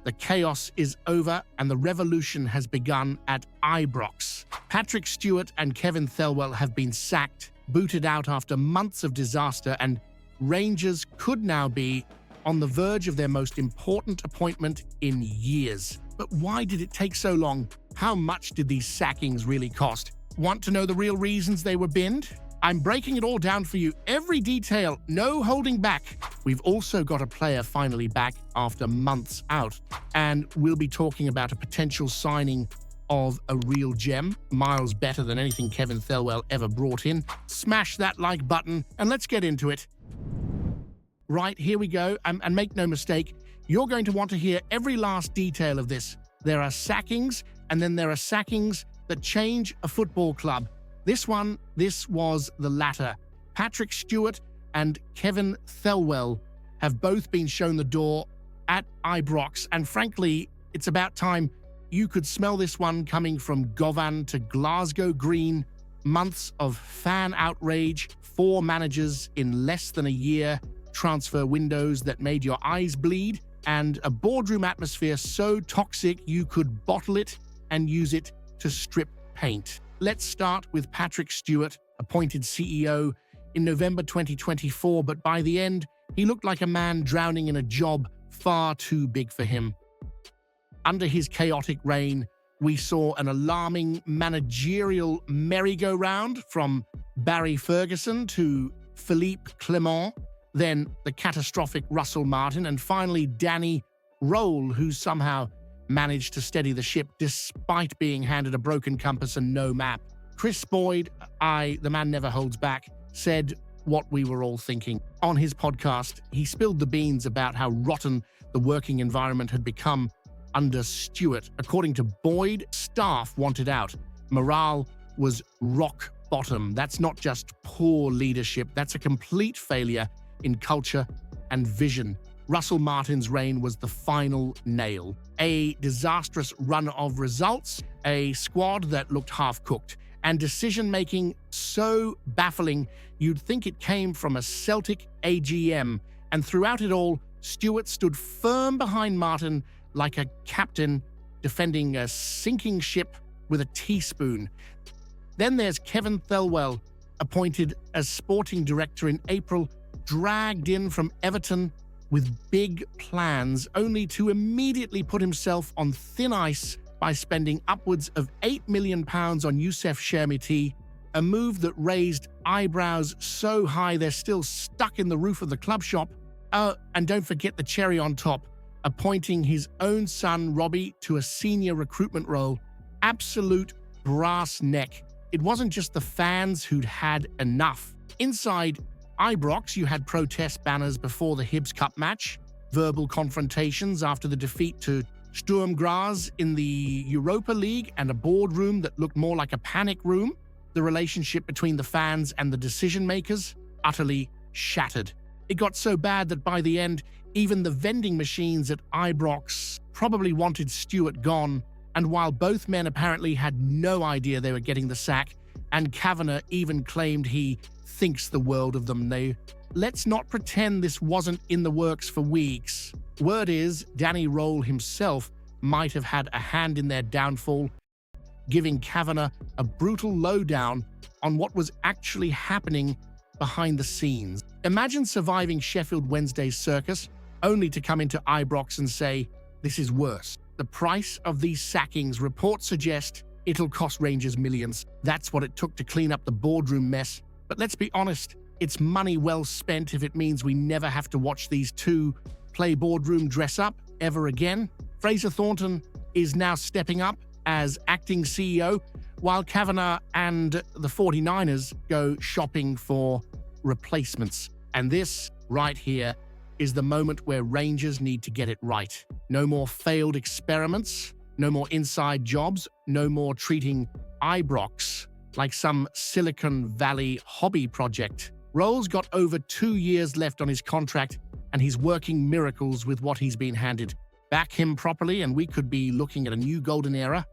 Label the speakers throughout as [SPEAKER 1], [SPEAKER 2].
[SPEAKER 1] The chaos is over and the revolution has begun at Ibrox. Patrick Stewart and Kevin Thelwell have been sacked, booted out after months of disaster, and Rangers could now be on the verge of their most important appointment in years. But why did it take so long? How much did these sackings really cost? Want to know the real reasons they were binned? I'm breaking it all down for you, every detail, no holding back. We've also got a player finally back after months out, and we'll be talking about a potential signing of a real gem, miles better than anything Kevin Thelwell ever brought in. Smash that like button, and let's get into it. Right, here we go, and make no mistake, you're going to want to hear every last detail of this. There are sackings, and then there are sackings that change a football club. This was the latter. Patrick Stewart and Kevin Thelwell have both been shown the door at Ibrox, and frankly, it's about time. You could smell this one coming from Govan to Glasgow Green. Months of fan outrage, 4 managers in less than a year, transfer windows that made your eyes bleed, and a boardroom atmosphere so toxic you could bottle it and use it to strip paint. Let's start with Patrick Stewart, appointed CEO in November 2024, but by the end, he looked like a man drowning in a job far too big for him. Under his chaotic reign, we saw an alarming managerial merry-go-round from Barry Ferguson to Philippe Clement, then the catastrophic Russell Martin, and finally Danny Röhl, who somehow managed to steady the ship despite being handed a broken compass and no map. Chris Boyd, the man never holds back, said what we were all thinking. On his podcast, he spilled the beans about how rotten the working environment had become under Stewart. According to Boyd, staff wanted out. Morale was rock bottom. That's not just poor leadership, that's a complete failure in culture and vision. Russell Martin's reign was the final nail. A disastrous run of results, a squad that looked half-cooked, and decision-making so baffling you'd think it came from a Celtic AGM. And throughout it all, Stewart stood firm behind Martin like a captain defending a sinking ship with a teaspoon. Then there's Kevin Thelwell, appointed as sporting director in April, dragged in from Everton with big plans, only to immediately put himself on thin ice by spending upwards of £8 million on Youssef Chermiti, a move that raised eyebrows so high they're still stuck in the roof of the club shop. And don't forget the cherry on top, appointing his own son, Robbie, to a senior recruitment role. Absolute brass neck. It wasn't just the fans who'd had enough. Inside Ibrox, you had protest banners before the Hibs Cup match, verbal confrontations after the defeat to Sturm Graz in the Europa League, and a boardroom that looked more like a panic room. The relationship between the fans and the decision-makers utterly shattered. It got so bad that by the end, even the vending machines at Ibrox probably wanted Stewart gone, and while both men apparently had no idea they were getting the sack, and Kavanagh even claimed he thinks the world of them, let's not pretend this wasn't in the works for weeks. Word is, Danny Röhl himself might have had a hand in their downfall, giving Kavanagh a brutal lowdown on what was actually happening behind the scenes. Imagine surviving Sheffield Wednesday's circus, only to come into Ibrox and say, this is worse. The price of these sackings, reports suggest, it'll cost Rangers millions. That's what it took to clean up the boardroom mess. But let's be honest, it's money well spent if it means we never have to watch these two play boardroom dress up ever again. Fraser Thornton is now stepping up as acting CEO, while Kavanagh and the 49ers go shopping for replacements. And this, right here, is the moment where Rangers need to get it right. No more failed experiments, no more inside jobs, no more treating Ibrox like some Silicon Valley hobby project. Röhl's got over 2 years left on his contract, and he's working miracles with what he's been handed. Back him properly, and we could be looking at a new golden era.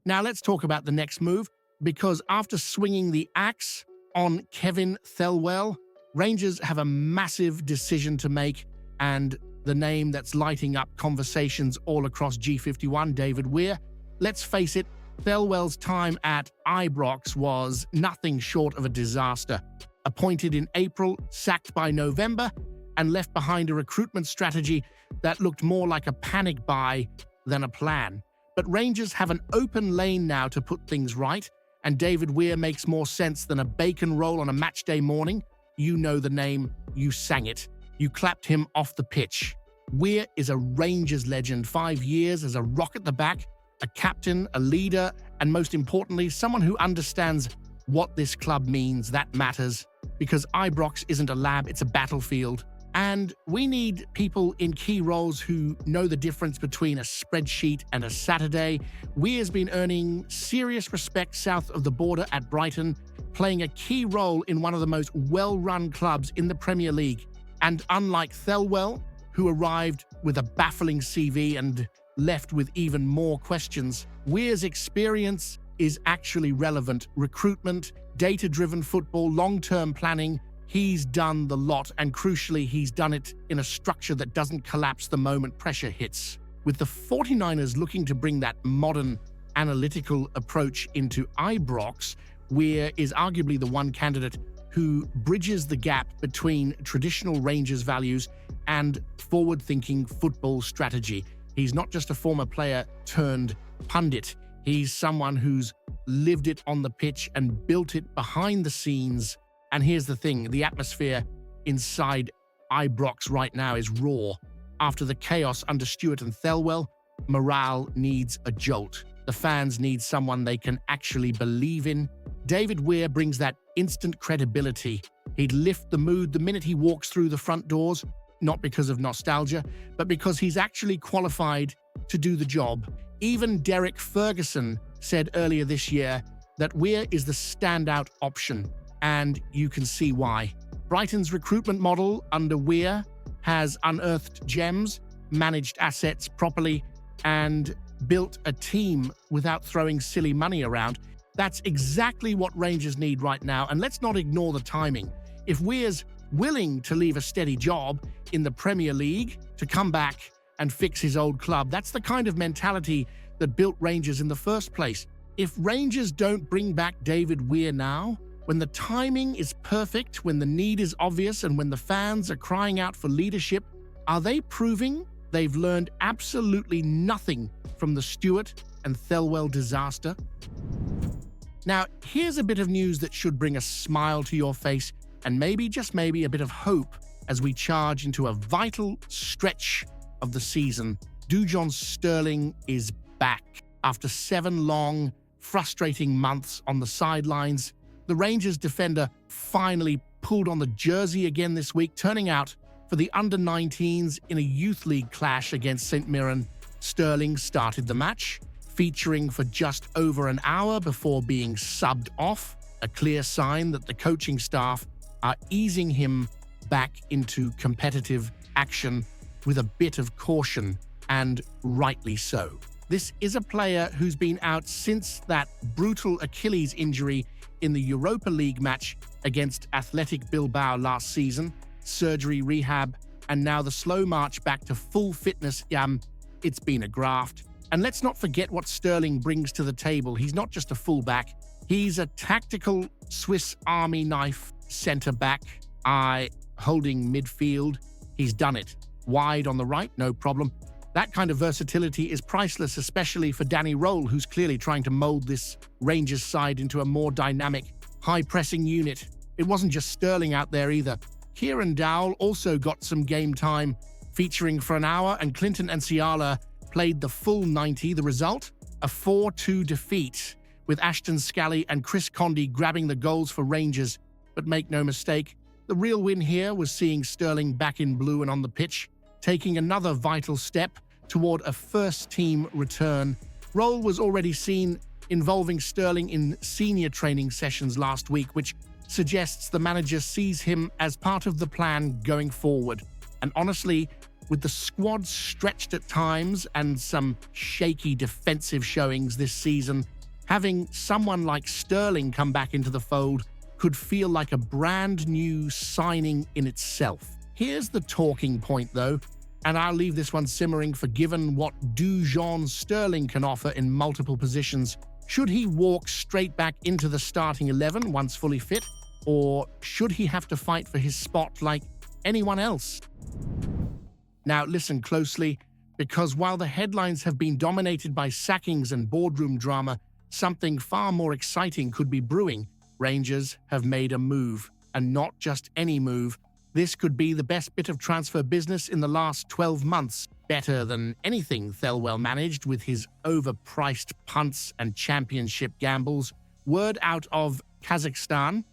[SPEAKER 1] Now let's talk about the next move, because after swinging the axe on Kevin Thelwell, Rangers have a massive decision to make, and the name that's lighting up conversations all across G51, David Weir. Let's face it, Thelwell's time at Ibrox was nothing short of a disaster. Appointed in April, sacked by November, and left behind a recruitment strategy that looked more like a panic buy than a plan. But Rangers have an open lane now to put things right, and David Weir makes more sense than a bacon roll on a matchday morning. You know the name, you sang it, you clapped him off the pitch. Weir is a Rangers legend, 5 years as a rock at the back, a captain, a leader, and most importantly, someone who understands what this club means. That matters, because Ibrox isn't a lab, it's a battlefield. And we need people in key roles who know the difference between a spreadsheet and a Saturday. Weir's been earning serious respect south of the border at Brighton, playing a key role in one of the most well-run clubs in the Premier League. And unlike Thelwell, who arrived with a baffling CV and left with even more questions, Weir's experience is actually relevant. Recruitment, data-driven football, long-term planning. He's done the lot, and crucially, he's done it in a structure that doesn't collapse the moment pressure hits. With the 49ers looking to bring that modern analytical approach into Ibrox, Weir is arguably the one candidate who bridges the gap between traditional Rangers values and forward-thinking football strategy. He's not just a former player turned pundit. He's someone who's lived it on the pitch and built it behind the scenes. And here's the thing, the atmosphere inside Ibrox right now is raw. After the chaos under Stewart and Thelwell, morale needs a jolt. The fans need someone they can actually believe in. David Weir brings that instant credibility. He'd lift the mood the minute he walks through the front doors, not because of nostalgia, but because he's actually qualified to do the job. Even Derek Ferguson said earlier this year that Weir is the standout option, and you can see why. Brighton's recruitment model under Weir has unearthed gems, managed assets properly, and built a team without throwing silly money around. That's exactly what Rangers need right now, and let's not ignore the timing. If Weir's willing to leave a steady job in the Premier League to come back and fix his old club, that's the kind of mentality that built Rangers in the first place. If Rangers don't bring back David Weir now, when the timing is perfect, when the need is obvious, and when the fans are crying out for leadership, are they proving they've learned absolutely nothing from the Stewart and Thelwell disaster? Now, here's a bit of news that should bring a smile to your face and maybe, just maybe, a bit of hope as we charge into a vital stretch of the season. Dujon Sterling is back. After 7 long, frustrating months on the sidelines, the Rangers defender finally pulled on the jersey again this week, turning out for the under-19s in a youth league clash against St Mirren. Sterling started the match, featuring for just over an hour before being subbed off, a clear sign that the coaching staff are easing him back into competitive action with a bit of caution, and rightly so. This is a player who's been out since that brutal Achilles injury in the Europa League match against Athletic Bilbao last season, surgery, rehab, and now the slow march back to full fitness. It's been a graft. And let's not forget what Sterling brings to the table. He's not just a fullback. He's a tactical Swiss Army knife centre-back, holding midfield. He's done it. Wide on the right, no problem. That kind of versatility is priceless, especially for Danny Roll, who's clearly trying to mold this Rangers side into a more dynamic, high-pressing unit. It wasn't just Sterling out there either. Kieran Dowell also got some game time, featuring for an hour, and Clinton and Ciala played the full 90. The result? A 4-2 defeat, with Ashton Scally and Chris Condy grabbing the goals for Rangers. But make no mistake, the real win here was seeing Sterling back in blue and on the pitch, taking another vital step toward a first-team return. Roll was already seen involving Sterling in senior training sessions last week, which suggests the manager sees him as part of the plan going forward. And honestly, with the squad stretched at times and some shaky defensive showings this season, having someone like Sterling come back into the fold could feel like a brand new signing in itself. Here's the talking point, though. And I'll leave this one simmering, for given what Dujon Sterling can offer in multiple positions, should he walk straight back into the starting 11 once fully fit? Or should he have to fight for his spot like anyone else? Now listen closely, because while the headlines have been dominated by sackings and boardroom drama, something far more exciting could be brewing. Rangers have made a move, and not just any move. This could be the best bit of transfer business in the last 12 months, better than anything Thelwell managed with his overpriced punts and championship gambles. Word out of Kazakhstan,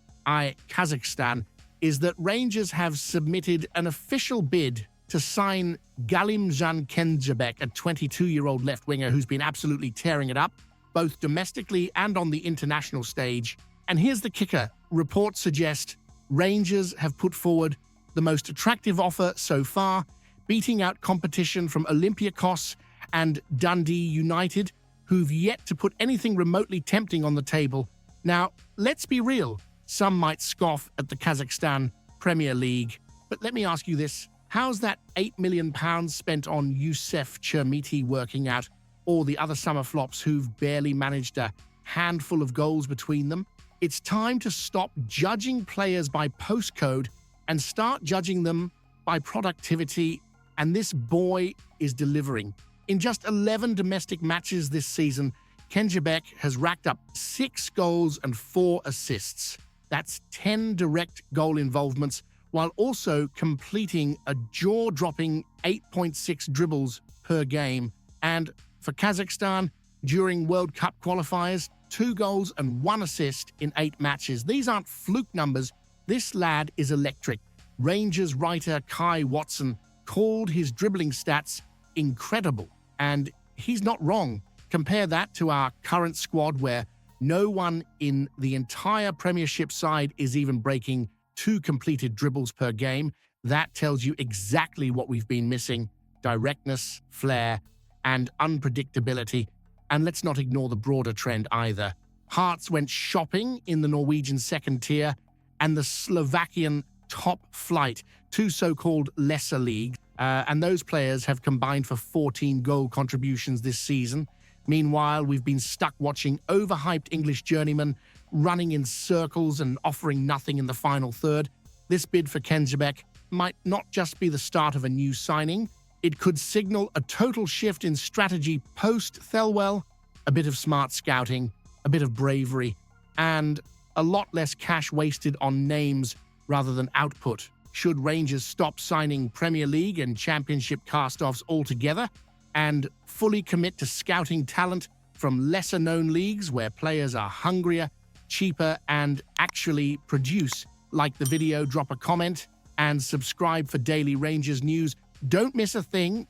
[SPEAKER 1] is that Rangers have submitted an official bid to sign Galymzhan Kenzhebek, a 22-year-old left winger who's been absolutely tearing it up, both domestically and on the international stage. And here's the kicker. Reports suggest Rangers have put forward the most attractive offer so far, beating out competition from Olympiacos and Dundee United, who've yet to put anything remotely tempting on the table. Now, let's be real. Some might scoff at the Kazakhstan Premier League, but let me ask you this. How's that £8 million spent on Youssef Chermiti working out, or the other summer flops who've barely managed a handful of goals between them? It's time to stop judging players by postcode and start judging them by productivity, and this boy is delivering. In just 11 domestic matches this season, Kenzhebek has racked up 6 goals and 4 assists. That's 10 direct goal involvements, while also completing a jaw-dropping 8.6 dribbles per game. And for Kazakhstan, during World Cup qualifiers, 2 goals and 1 assist in 8 matches. These aren't fluke numbers. This lad is electric. Rangers writer Kai Watson called his dribbling stats incredible, and he's not wrong. Compare that to our current squad, where no one in the entire Premiership side is even breaking 2 completed dribbles per game. That tells you exactly what we've been missing: directness, flair, and unpredictability. And let's not ignore the broader trend either. Hearts went shopping in the Norwegian second tier and the Slovakian top flight, 2 so-called lesser leagues, and those players have combined for 14 goal contributions this season. Meanwhile, we've been stuck watching overhyped English journeymen running in circles and offering nothing in the final third. This bid for Kenzhebek might not just be the start of a new signing. It could signal a total shift in strategy post-Thelwell, a bit of smart scouting, a bit of bravery, and a lot less cash wasted on names rather than output. Should Rangers stop signing Premier League and Championship cast-offs altogether and fully commit to scouting talent from lesser-known leagues where players are hungrier, cheaper, and actually produce? Like the video, drop a comment, and subscribe for daily Rangers news. Don't miss a thing.